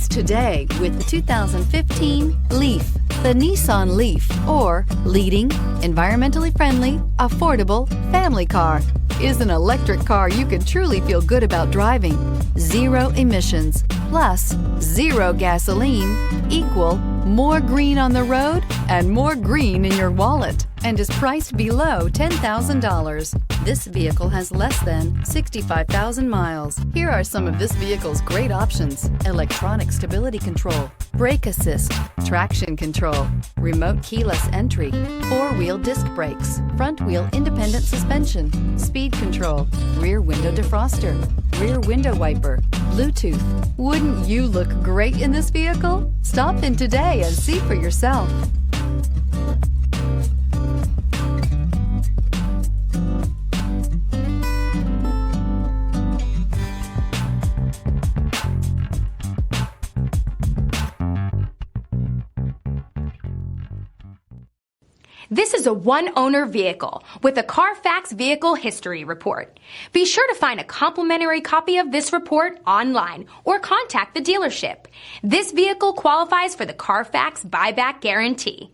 choice today with the 2015 Leaf. The Nissan Leaf, or leading, environmentally friendly, affordable family car, is an electric car you can truly feel good about driving. Zero emissions, plus zero gasoline, equal more green on the road and more green in your wallet, and is priced below $10,000. This vehicle has less than 65,000 miles. Here are some of this vehicle's great options: electronic stability control, brake assist, traction control, remote keyless entry, four-wheel disc brakes, front-wheel independent suspension, speed control, rear window defroster, rear window wiper, Bluetooth. Wouldn't you look great in this vehicle? Stop in today and see for yourself. This is a one-owner vehicle with a Carfax Vehicle History Report. Be sure to find a complimentary copy of this report online or contact the dealership. This vehicle qualifies for the Carfax Buyback Guarantee.